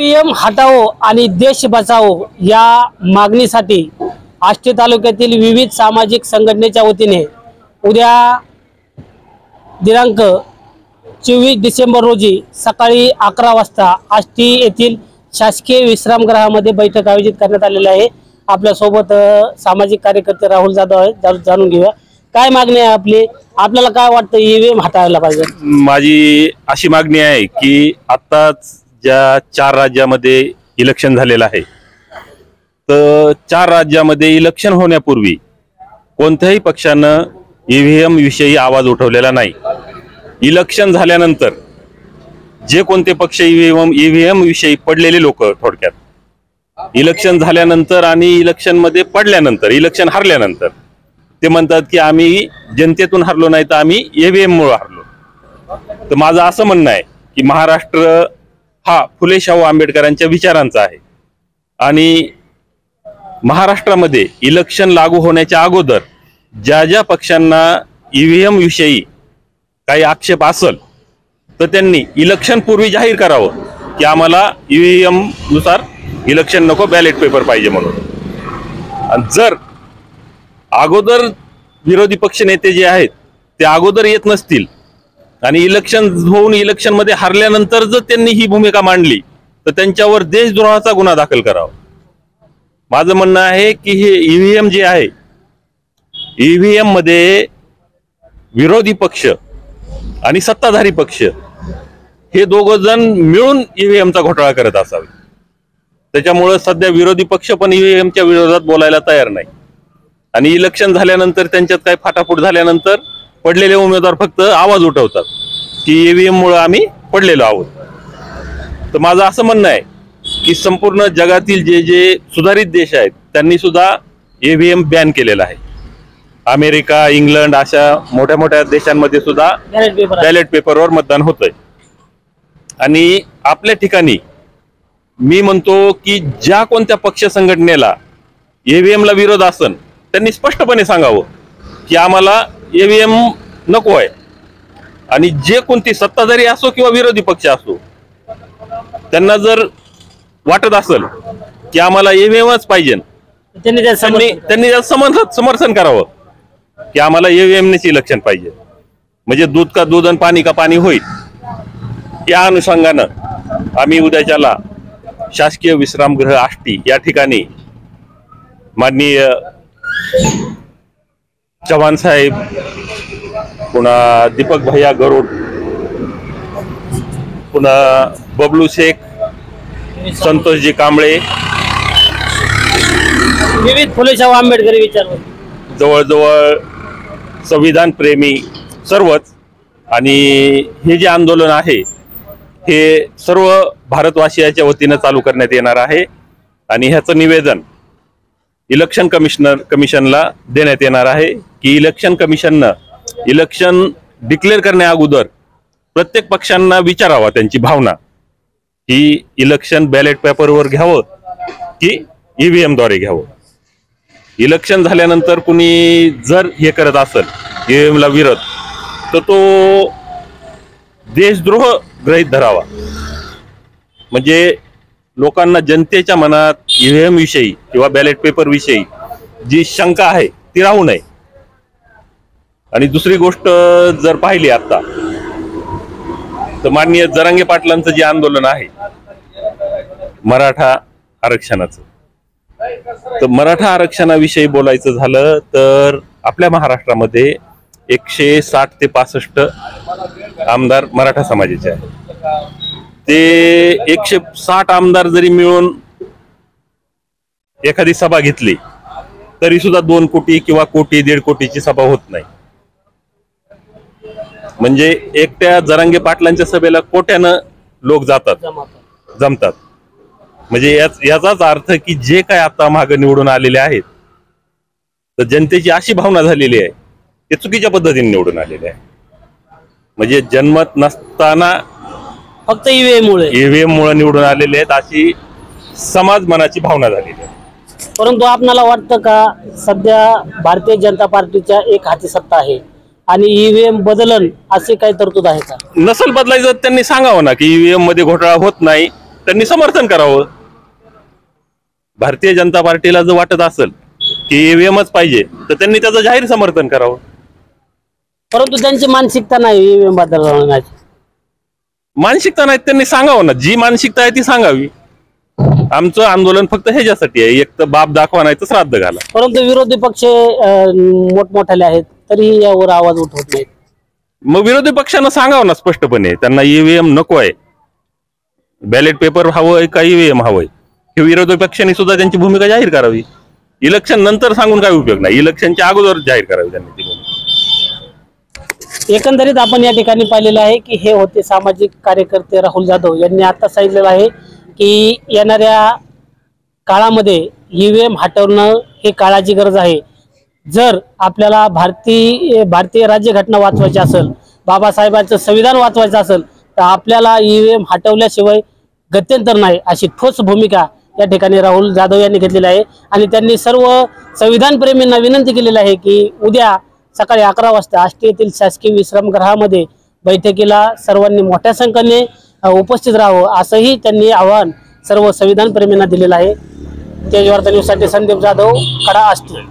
EVM हटाओ आणि देश बचाओ या मागणीसाठी आष्टी तालुक्यातील विविध सामाजिक संघटनेच्या वतीने उद्या दिनांक 24 डिसेंबर रोजी सकाळी 11 वाजता आष्टी येथील शासकीय विश्रामगृहामध्ये बैठक आयोजित करण्यात आलेली आहे। आपल्या सोबत सामाजिक कार्यकर्ते राहुल जाधव आहेत, जाणून घेऊया काय मागणी आहे आपली। आपल्याला काय वाटतं ईव्हीएम हटायला पाहिजे? माझी अशी मागणी आहे की आत्ताच ज्या 4 राज्यामध्ये इलेक्शन झालेलं आहे, तर 4 राज्यामध्ये इलेक्शन होण्यापूर्वी कोणत्याही पक्षानं ईव्हीएम विषयी आवाज उठवलेला नाही। इलेक्शन झाल्यानंतर जे कोणते पक्ष ईव्हीएम विषयी पडलेले लोक, थोडक्यात इलेक्शन झाल्यानंतर आणि इलेक्शन मध्ये पडल्यानंतर, इलेक्शन हरल्यानंतर ते म्हणतात की आम्ही जनतेतून हरलो नाही, तर आम्ही ईव्हीएम मुळे हरलो। तर माझं असं म्हणणं आहे की महाराष्ट्र हा फुले शाहू आंबेडकरांच्या विचारांचा आहे आणि महाराष्ट्रामध्ये इलेक्शन लागू होण्याच्या अगोदर ज्या ज्या पक्षांना ईव्हीएम विषयी काही आक्षेप असेल तर त्यांनी इलेक्शन पूर्वी जाहीर करावं की आम्हाला ईव्हीएम नुसार इलेक्शन नको, बॅलेट पेपर पाहिजे म्हणून। आणि जर अगोदर विरोधी पक्ष नेते जे आहेत ते अगोदर येत नसतील आणि इलेक्शन होऊन इलेक्शन मध्ये हरल्यानंतर जर त्यांनी ही भूमिका मांडली तर त्यांच्यावर देशद्रोहाचा गुन्हा दाखल करावा। माझं म्हणणं आहे की हे ईव्हीएम जे आहे, ईव्हीएम मध्ये विरोधी पक्ष आणि सत्ताधारी पक्ष हे दोघं जण मिळून ईव्हीएमचा घोटाळा करत असावे। त्याच्यामुळे सध्या विरोधी पक्ष पण ईव्हीएमच्या विरोधात बोलायला तयार नाही आणि इलेक्शन झाल्यानंतर त्यांच्यात काय फाटाफूट झाल्यानंतर पडलेले उमेदवार फक्त आवाज उठवतात की ईव्हीएम मुळे आम्ही पडलेलो आहोत। तर माझं असं म्हणणं आहे की संपूर्ण जगातील जे जे सुधारित देश आहेत त्यांनी सुद्धा ईव्हीएम बॅन केलेला आहे। अमेरिका, इंग्लंड अशा मोठ्या मोठ्या देशांमध्ये सुद्धा बॅलेट पेपरवर मतदान होतंय। आणि आपल्या ठिकाणी मी म्हणतो की ज्या कोणत्या पक्ष संघटनेला ईव्हीएम ला विरोध असेल त्यांनी स्पष्टपणे सांगावं की आम्हाला ईव्हीएम नको आहे। आणि जे कोणती सत्ताधारी असो किंवा विरोधी पक्ष असो, त्यांना जर वाटत असेल की आम्हाला ईव्हीएमच पाहिजे, त्यांनी त्यात समर्थन करावं की आम्हाला ईव्हीएमनेच इलेक्शन पाहिजे, म्हणजे दूध का दूध आणि पाणी का पाणी होईल। या अनुषंगानं आम्ही उद्याच्याला शासकीय विश्रामगृह आष्टी या ठिकाणी माननीय चव्हाण साहेब, पुन्हा दीपक भैया गरुड, पुन्हा बबलू शेख, संतोषजी कांबळे, विविध फुले शाहू आंबेडकरी विचार, जवळजवळ संविधान प्रेमी सर्वच, आणि हे जे आंदोलन आहे हे सर्व भारतवासियाच्या वतीनं चालू करण्यात येणार आहे आणि ह्याचं निवेदन इलेक्शन कमिशनला देण्यात येणार आहे की इलेक्शन कमिशननं इलेक्शन डिक्लेअर करण्या अगोदर प्रत्येक पक्षांना विचारावा त्यांची भावना की इलेक्शन बॅलेट पेपरवर घ्यावं की ईव्हीएम द्वारे घ्यावं। इलेक्शन झाल्यानंतर कुणी जर हे करत असेल ईव्हीएम ला विरोध, तर तो देशद्रोह गृहीत धरावा। म्हणजे लोकांना, जनतेच्या मनात ईव्हीएम विषयी किंवा बॅलेट पेपर विषयी जी शंका आहे ती राहू नये। आणि दुसरी गोष्ट जर पाहिली आता तर माननीय जरांगे पाटलांचं जे आंदोलन आहे मराठा आरक्षणाचं, तर मराठा आरक्षणाविषयी बोलायचं झालं तर आपल्या महाराष्ट्रामध्ये 160 ते 65 आमदार मराठा समाजाचे आहेत। ते 160 आमदार जरी मिळून एखादी सभा घेतली तरी सुद्धा 2 कोटी किंवा कोटी 1.5 कोटीची सभा होत नाही। म्हणजे एकट्या जरांगे पाटलांच्या सभेला कोट्यानं लोक जातात, जमतात। म्हणजे याचाच अर्थ की जे काय आता मागे निवडून आलेले आहेत तर जनतेची अशी भावना झालेली आहे ते चुकीच्या पद्धतीने निवडून आलेले आहे। म्हणजे जन्मत नसताना फक्त ईव्हीएम मुळे निवडून आलेले आहेत अशी समाज मनाची भावना झालेली आहे। परंतु आपल्याला वाटतं का सध्या भारतीय जनता पार्टीच्या एक हाती सत्ता आहे आणि ईव्हीएम बदलन असे काही तरतूद आहे का? नसल बदलायचं त्यांनी सांगावं ना की ईव्हीएम मध्ये घोटाळा होत नाही त्यांनी समर्थन करावं. भारतीय जनता पार्टीला जर वाटत असेल की ईव्हीएमच पाहिजे तर त्यांनी त्याचं जाहीर समर्थन करावं. परंतु त्यांची मानसिकता नाही ईव्हीएम बद्दल लढण्याची. मानसिकता नाही, त्यांनी सांगावं ना, जी मानसिकता आहे ती सांगावी. आमचं आंदोलन फक्त ह्याच्यासाठी आहे, एक तर बाप दाखवा नाही तर श्राद्ध घाला. परंतु विरोधी पक्ष मोठमोठाले आहेत तरी यावर आवाज उठवत नाहीत. मग विरोधी पक्षानं सांगावं ना स्पष्टपणे, त्यांना ईव्हीएम नको आहे, बॅलेट पेपर हवंय का ईव्हीएम हवंय, हे विरोधी पक्षांनी सुद्धा त्यांची भूमिका जाहीर करावी. इलेक्शन नंतर सांगून काय उपयोग नाही, इलेक्शनच्या अगोदर जाहीर करावी त्यांनी ती भूमिका. एकंदरीत आपण या ठिकाणी पाहिलेलं आहे की हे होते सामाजिक कार्यकर्ते राहुल जाधव यांनी आता सांगितलेलं आहे की येणाऱ्या काळामध्ये ईव्हीएम हटवणं हे काळाची गरज आहे. जर आपल्याला भारतीय राज्यघटना वाचवायची असेल, बाबासाहेबांचं संविधान वाचवायचं असेल तर आपल्याला ईव्हीएम हटवल्याशिवाय गत्यंतर नाही, अशी ठोस भूमिका या ठिकाणी राहुल जाधव यांनी घेतलेली आहे. आणि त्यांनी सर्व संविधान प्रेमींना विनंती केलेली आहे की उद्या सकाळी 11 वाजता आष्टी येथील शासकीय विश्रामगृहामध्ये बैठकीला सर्वांनी मोठ्या संख्येने उपस्थित राहावं असंही त्यांनी आवाहन सर्व संविधान प्रेमींना दिलेलं आहे. तेजवार्ता न्यूजसाठी संदीप जाधव, कडा, आष्टी.